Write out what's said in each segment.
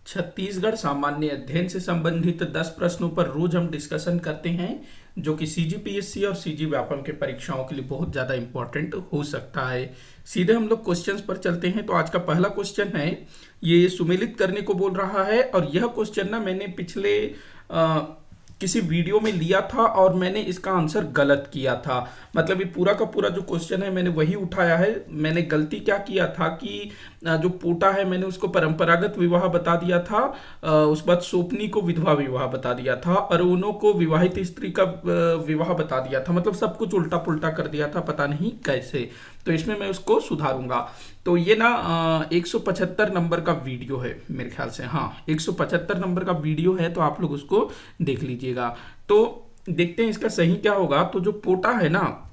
छत्तीसगढ़ सामान्य अध्ययन से संबंधित 10 प्रश्नों पर रोज हम डिस्कशन करते हैं, जो कि सीजीपीएससी और सीजी व्यापम के परीक्षाओं के लिए बहुत ज़्यादा इंपॉर्टेंट हो सकता है। सीधे हम लोग क्वेश्चंस पर चलते हैं। तो आज का पहला क्वेश्चन है, ये सुमेलित करने को बोल रहा है, और यह क्वेश्चन ना मैंने पिछले किसी वीडियो में लिया था और मैंने इसका आंसर गलत किया था। मतलब ये पूरा का पूरा जो क्वेश्चन है मैंने वही उठाया है। मैंने गलती क्या किया था कि जो पोटा है मैंने उसको परंपरागत विवाह बता दिया था, उसके बाद सोपनी को विधवा विवाह बता दिया था, अरुणों को विवाहित स्त्री का विवाह बता दिया था। मतलब सब कुछ उल्टा पुल्टा कर दिया था, पता नहीं कैसे। तो इसमें मैं उसको सुधारूंगा। तो ये ना 175 नंबर का वीडियो है मेरे ख्याल से। हाँ, 175 नंबर का वीडियो है, तो आप लोग उसको देख लीजिएगा। तो देखते हैं इसका सही क्या होगा। तो जो पोटा है ना,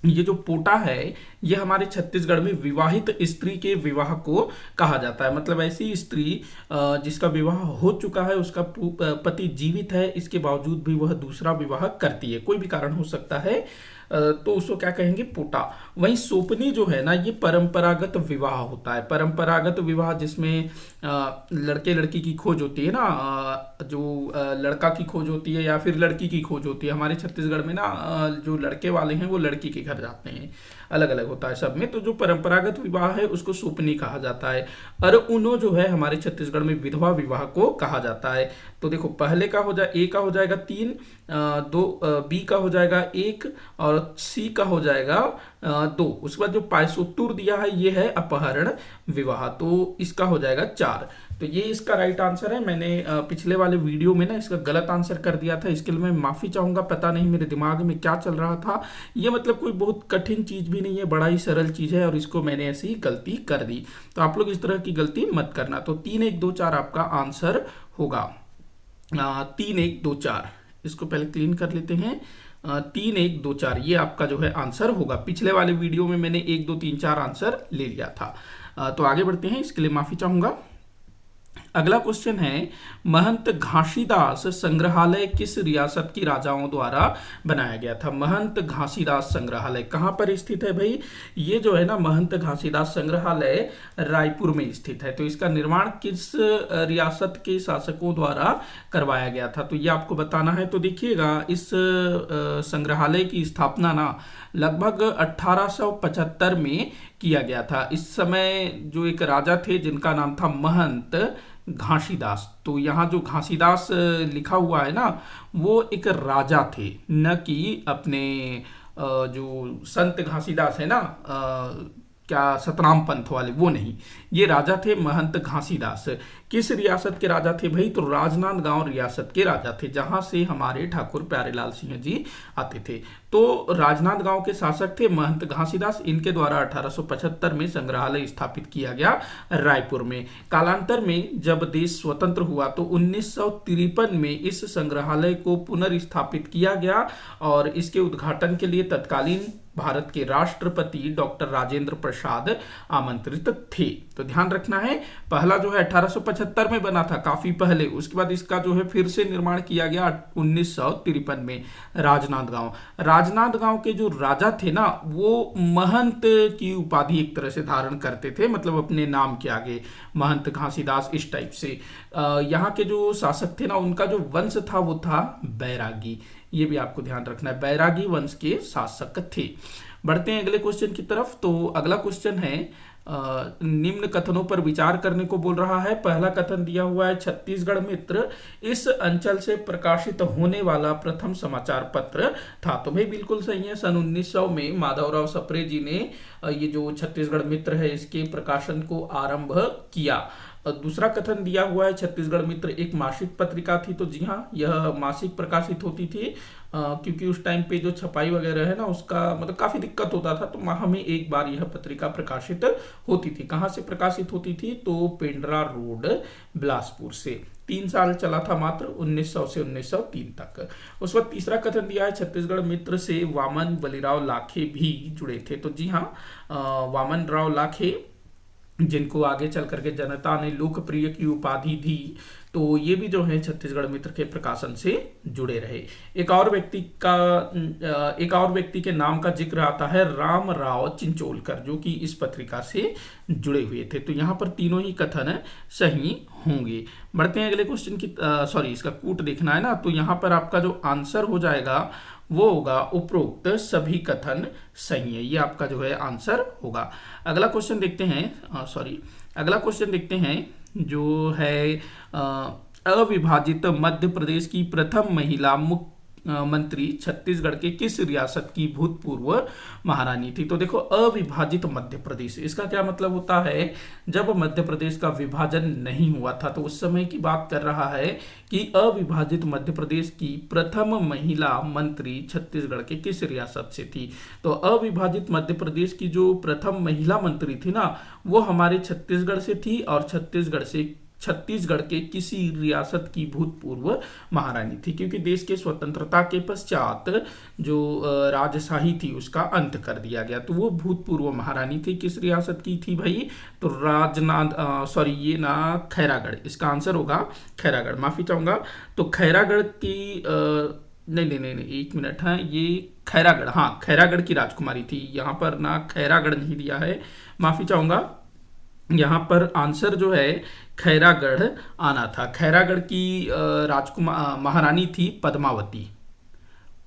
ये जो पोटा है ये हमारे छत्तीसगढ़ में विवाहित स्त्री के विवाह को कहा जाता है। मतलब ऐसी स्त्री जिसका विवाह हो चुका है, उसका पति जीवित है, इसके बावजूद भी वह दूसरा विवाह करती है, कोई भी कारण हो सकता है, तो उसको क्या कहेंगे, पोटा। वहीं सोपनी जो है ना, ये परंपरागत विवाह होता है। परंपरागत विवाह जिसमें लड़के लड़की की खोज होती है ना, जो लड़का की खोज होती है या फिर लड़की की खोज होती है। हमारे छत्तीसगढ़ में ना जो लड़के वाले हैं वो लड़की के घर जाते हैं, अलग अलग होता है सब में। तो जो परंपरागत विवाह है उसको सोपनी कहा जाता है। अरुणो जो है हमारे छत्तीसगढ़ में विधवा विवाह को कहा जाता है। तो देखो, पहले का हो जाए, ए का हो जाएगा 3, दो, बी का हो जाएगा 1, और सी का हो जाएगा 2। उसके बाद जो पायसोत्तुर दिया है ये है अपहरण विवाह, तो इसका हो जाएगा 4। तो ये इसका राइट आंसर है। मैंने पिछले वाले वीडियो में ना इसका गलत आंसर कर दिया था, इसके लिए मैं माफ़ी चाहूँगा। पता नहीं मेरे दिमाग में क्या चल रहा था। ये मतलब कोई बहुत कठिन चीज़ भी नहीं है, बड़ा ही सरल चीज़ है, और इसको मैंने ऐसी गलती कर दी। तो आप लोग इस तरह की गलती मत करना। तो 3 1 2 4 आपका आंसर होगा। 3 1 2 4, इसको पहले क्लीन कर लेते हैं। 3 1 2 4 ये आपका जो है आंसर होगा। पिछले वाले वीडियो में मैंने 1 2 3 4 आंसर ले लिया था। तो आगे बढ़ते हैं, इसके लिए माफ़ी चाहूँगा। अगला क्वेश्चन है, महंत घासीदास संग्रहालय किस रियासत की राजाओं द्वारा बनाया गया था। महंत घासीदास संग्रहालय कहाँ पर स्थित है भाई? ये जो है ना महंत घासीदास संग्रहालय रायपुर में स्थित है। तो इसका निर्माण किस रियासत के शासकों द्वारा करवाया गया था, तो ये आपको बताना है। तो देखिएगा, इस संग्रहालय की स्थापना ना लगभग 1875 में किया गया था। इस समय जो एक राजा थे जिनका नाम था महंत घासीदास। तो यहाँ जो घासीदास लिखा हुआ है ना, वो एक राजा थे, न कि अपने जो संत घासीदास है ना, क्या सतनाम पंथ वाले, वो नहीं। ये राजा थे महंत घासीदास। किस रियासत के राजा थे भाई? तो राजनांदगांव रियासत के राजा थे, जहां से हमारे ठाकुर प्यारेलाल सिंह जी आते थे। तो राजनांदगांव के शासक थे महंत घासीदास। इनके द्वारा 1875 में संग्रहालय स्थापित किया गया रायपुर में। कालांतर में जब देश स्वतंत्र हुआ तो 1953 में इस संग्रहालय को पुनर्स्थापित किया गया, और इसके उद्घाटन के लिए तत्कालीन भारत के राष्ट्रपति डॉक्टर राजेंद्र प्रसाद आमंत्रित थे। तो ध्यान रखना है, पहला जो है 1875 में बना था, काफी पहले। उसके बाद इसका जो है फिर से निर्माण किया गया 1953 में राजनांदगांव। राजनांदगांव के जो राजा थे ना, वो महंत की उपाधि एक तरह से धारण करते थे, मतलब अपने नाम के आगे महंत घासीदास, इस टाइप से। यहाँ के जो शासक थे ना, उनका जो वंश था वो था बैरागी। ये भी आपको ध्यान रखना है, बैरागी वंश के शासक थे। बढ़ते हैं अगले क्वेश्चन की तरफ। तो अगला क्वेश्चन है, निम्न कथनों पर विचार करने को बोल रहा है। पहला कथन दिया हुआ है, छत्तीसगढ़ मित्र इस अंचल से प्रकाशित होने वाला प्रथम समाचार पत्र था। तो भाई बिल्कुल सही है, सन 1900 में माधवराव सप्रे जी ने ये जो छत्तीसगढ़ मित्र है इसके प्रकाशन को आरंभ किया। दूसरा कथन दिया हुआ है, छत्तीसगढ़ मित्र एक मासिक पत्रिका थी। तो जी हाँ, यह मासिक प्रकाशित होती थी, क्योंकि उस टाइम पे जो छपाई वगैरह है ना, उसका मतलब काफ़ी दिक्कत होता था। तो माह में एक बार यह पत्रिका प्रकाशित होती थी। कहाँ से प्रकाशित होती थी? तो पेंड्रा रोड, बिलासपुर से। 3 साल चला था मात्र, 1900 से 1903 तक। उस वक्त तीसरा कथन दिया है, छत्तीसगढ़ मित्र से वामन बलिराव लाखे भी जुड़े थे। तो जी हाँ, वामन राव लाखे जिनको आगे चल करके जनता ने लोकप्रिय की उपाधि दी। तो ये भी जो है छत्तीसगढ़ मित्र के प्रकाशन से जुड़े रहे। एक और व्यक्ति के नाम का जिक्र आता है, राम राव चिंचोलकर, जो कि इस पत्रिका से जुड़े हुए थे। तो यहाँ पर तीनों ही कथन सही होंगे। बढ़ते हैं अगले क्वेश्चन की, सॉरी इसका कूट देखना है ना, तो यहाँ पर आपका जो आंसर हो जाएगा वो होगा उपरोक्त सभी कथन सही है, ये आपका जो है आंसर होगा। अगला क्वेश्चन देखते हैं, अगला क्वेश्चन देखते हैं जो है अविभाजित मध्य प्रदेश की प्रथम महिला मंत्री छत्तीसगढ़ के किस रियासत की भूतपूर्व महारानी थी। तो देखो अविभाजित मध्य प्रदेश, इसका क्या मतलब होता है, जब मध्य प्रदेश का विभाजन नहीं हुआ था तो उस समय की बात कर रहा है कि अविभाजित मध्य प्रदेश की प्रथम महिला मंत्री छत्तीसगढ़ के किस रियासत से थी। तो अविभाजित मध्य प्रदेश की जो प्रथम महिला मंत्री थी ना, वो हमारे छत्तीसगढ़ से थी और छत्तीसगढ़ के किसी रियासत की भूतपूर्व महारानी थी, क्योंकि देश के स्वतंत्रता के पश्चात जो राजशाही थी उसका अंत कर दिया गया। तो वो भूतपूर्व महारानी थी, किस रियासत की थी भाई, तो ये ना खैरागढ़, इसका आंसर होगा खैरागढ़, माफी चाहूंगा। तो खैरागढ़ की नहीं, एक मिनट है, ये खैरागढ़, हाँ खैरागढ़ की राजकुमारी थी। यहाँ पर ना खैरागढ़ नहीं दिया है, माफी चाहूंगा। यहाँ पर आंसर जो है खैरागढ़ आना था। खैरागढ़ की राजकुमार महारानी थी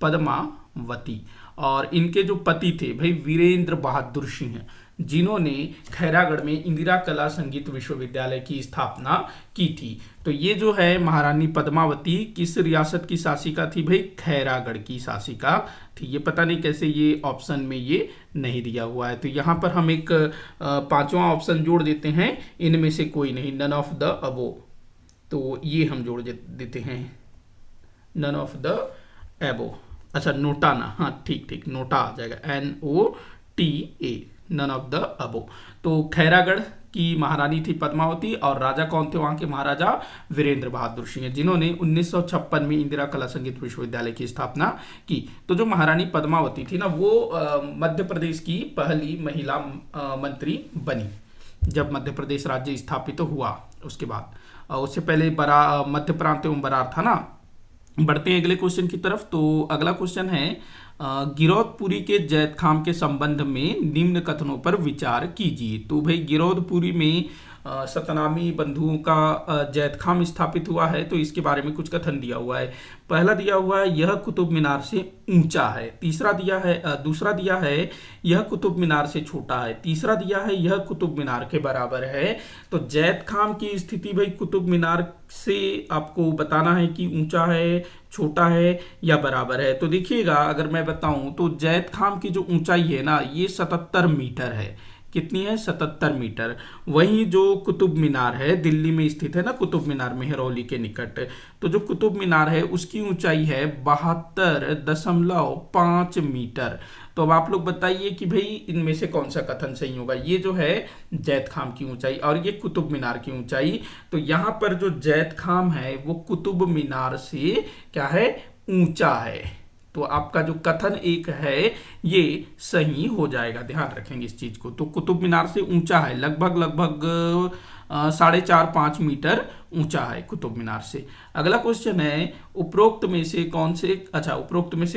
पद्मावती, और इनके जो पति थे भाई वीरेंद्र बहादुर सिंह, जिन्होंने खैरागढ़ में इंदिरा कला संगीत विश्वविद्यालय की स्थापना की थी। तो ये जो है महारानी पद्मावती किस रियासत की शासिका थी भाई, खैरागढ़ की शासिका थी। ये पता नहीं कैसे ये ऑप्शन में ये नहीं दिया हुआ है। तो यहाँ पर हम एक पांचवा ऑप्शन जोड़ देते हैं, इनमें से कोई नहीं, नन ऑफ द अबो। तो ये हम जोड़ देते हैं, नन ऑफ द एबो। अच्छा नोटा ना, हाँ ठीक नोटा आ जाएगा, NOTA, none of the above. तो खैरागढ़ की महारानी थी पद्मावती और राजा कौन थे वहां के, महाराजा वीरेंद्र बहादुर सिंह, जिन्होंने 1956 में इंदिरा कला संगीत विश्वविद्यालय की स्थापना की। तो जो महारानी पद्मावती थी ना, वो मध्य प्रदेश की पहली महिला मंत्री बनी जब मध्य प्रदेश राज्य स्थापित हुआ। उसके बाद उससे पहले मध्य प्रांत एवं बरार था ना। बढ़ते हैं अगले क्वेश्चन की तरफ। तो अगला क्वेश्चन है, गिरौदपुरी के जैतखाम के संबंध में निम्न कथनों पर विचार कीजिए। तो भाई गिरौदपुरी में सतनामी बंधुओं का जैतखाम स्थापित हुआ है, तो इसके बारे में कुछ कथन दिया हुआ है। पहला दिया हुआ है यह कुतुब मीनार से ऊंचा है, दूसरा दिया है यह कुतुब मीनार से छोटा है, तीसरा दिया है यह कुतुब मीनार के बराबर है। तो जैतखाम की स्थिति भाई कुतुब मीनार से आपको बताना है कि ऊंचा है, छोटा है या बराबर है। तो देखिएगा अगर मैं बताऊं तो जैतखाम की जो ऊंचाई है ना, ये 77 मीटर है। कितनी है, 77 मीटर। वहीं जो कुतुब मीनार है, दिल्ली में स्थित है ना कुतुब मीनार, मेहरौली के निकट, तो जो कुतुब मीनार है उसकी ऊंचाई है 72.5 मीटर। तो अब आप लोग बताइए कि भाई इनमें से कौन सा कथन सही होगा। ये जो है जैतखाम की ऊंचाई और ये कुतुब मीनार की ऊंचाई। तो यहाँ पर जो जैतखाम है वो कुतुब मीनार से क्या है, ऊंचा है। तो आपका जो कथन एक है ये सही हो जाएगा, ध्यान रखेंगे इस चीज को। तो कुतुब मीनार से ऊंचा है, लगभग 4.5-5 मीटर ऊंचा है कुतुब मीनार से। अगला क्वेश्चन है, उपरोक्त में से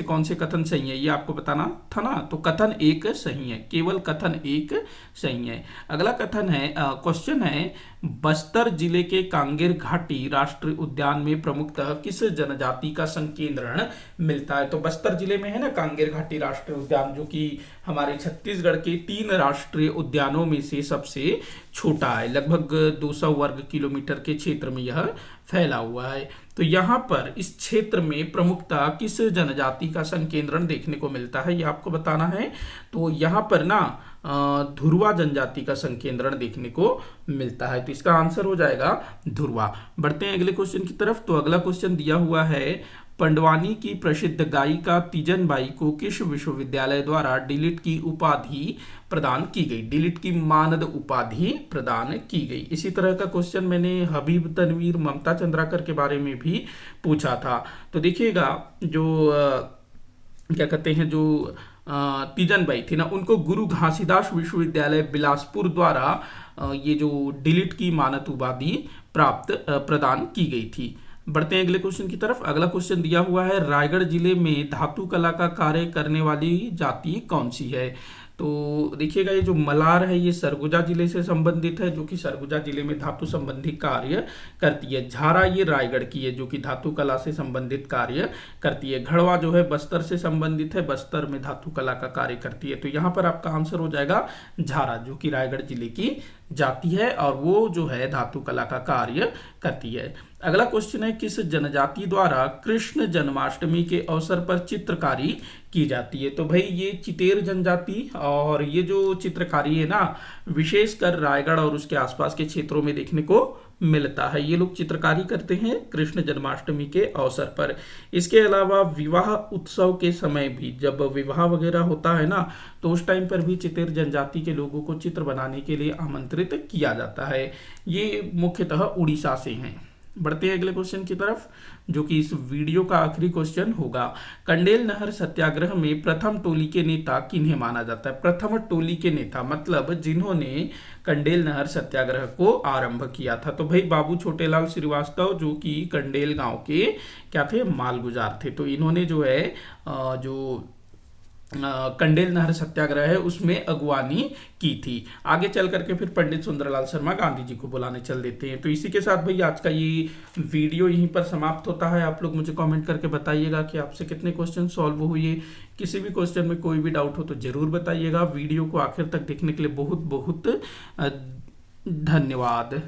कौन से कथन सही है, ये आपको बताना था ना। तो कथन एक सही है, केवल कथन एक सही है। अगला क्वेश्चन है, बस्तर जिले के कांगेर घाटी राष्ट्रीय उद्यान में प्रमुखतः किस जनजाति का संकेंद्रण मिलता है। तो बस्तर जिले में है ना कांगेर घाटी राष्ट्रीय उद्यान, जो कि हमारे छत्तीसगढ़ के 3 राष्ट्रीय उद्यानों में से सबसे छोटा है। लगभग 200 वर्ग किलोमीटर के क्षेत्र में यह फैला हुआ है। तो यहाँ पर इस क्षेत्र में प्रमुखता किस जनजाति का संकेंद्रण देखने को मिलता है, ये आपको बताना है। तो यहाँ पर ना धुरवा जनजाति का संकेंद्रण देखने को मिलता है। तो इसका आंसर हो जाएगा धुरवा। बढ़ते हैं अगले क्वेश्चन की तरफ। तो अगला क्वेश्चन दिया हुआ है, पंडवानी की प्रसिद्ध गायिका तीजनबाई को किस विश्वविद्यालय द्वारा डीलिट की उपाधि प्रदान की गई, डीलिट की मानद उपाधि प्रदान की गई। इसी तरह का क्वेश्चन मैंने हबीब तनवीर ममता चंद्राकर के बारे में भी पूछा था। तो देखिएगा जो क्या कहते हैं, जो तीजन बाई थी ना, उनको गुरु घासीदास विश्वविद्यालय बिलासपुर द्वारा ये जो डिलीट की मानद उपाधि प्रदान की गई थी। बढ़ते हैं अगले क्वेश्चन की तरफ। अगला क्वेश्चन दिया हुआ है, रायगढ़ जिले में धातु कला का कार्य करने वाली जाति कौन सी है? तो देखिएगा, ये जो मलार है ये सरगुजा जिले से संबंधित है, जो कि सरगुजा जिले में धातु संबंधी कार्य करती है। झारा ये रायगढ़ की है, जो कि धातु कला से संबंधित कार्य करती है। घड़वा जो है बस्तर से संबंधित है, बस्तर में धातु कला का कार्य करती है। तो यहाँ पर आपका आंसर हो जाएगा झारा, जो कि रायगढ़ जिले की जाति है और वो जो है धातु कला का कार्य करती है। अगला क्वेश्चन है, किस जनजाति द्वारा कृष्ण जन्माष्टमी के अवसर पर चित्रकारी की जाती है? तो भाई ये चितेर जनजाति, और ये जो चित्रकारी है ना, विशेषकर रायगढ़ और उसके आसपास के क्षेत्रों में देखने को मिलता है। ये लोग चित्रकारी करते हैं कृष्ण जन्माष्टमी के अवसर पर। इसके अलावा विवाह उत्सव के समय भी, जब विवाह वगैरह होता है ना, तो उस टाइम पर भी चितेर जनजाति के लोगों को चित्र बनाने के लिए आमंत्रित किया जाता है। ये मुख्यतः उड़ीसा से हैं। बढ़ते हैं अगले क्वेश्चन की तरफ, जो कि इस वीडियो का आखिरी क्वेश्चन होगा। कंडेल नहर सत्याग्रह में प्रथम टोली के नेता किन्हें माना जाता है? प्रथम टोली के नेता मतलब जिन्होंने कंडेल नहर सत्याग्रह को आरंभ किया था। तो भाई बाबू छोटेलाल श्रीवास्तव, जो कि कंडेल गांव के क्या थे, मालगुजार थे। तो इन्होंने जो है जो कंडेल नहर सत्याग्रह है उसमें अगवानी की थी। आगे चल करके फिर पंडित सुंदरलाल शर्मा गांधी जी को बुलाने चल देते हैं। तो इसी के साथ भाई आज का ये वीडियो यहीं पर समाप्त होता है। आप लोग मुझे कमेंट करके बताइएगा कि आपसे कितने क्वेश्चन सॉल्व हुए। किसी भी क्वेश्चन में कोई भी डाउट हो तो जरूर बताइएगा। वीडियो को आखिर तक देखने के लिए बहुत बहुत धन्यवाद।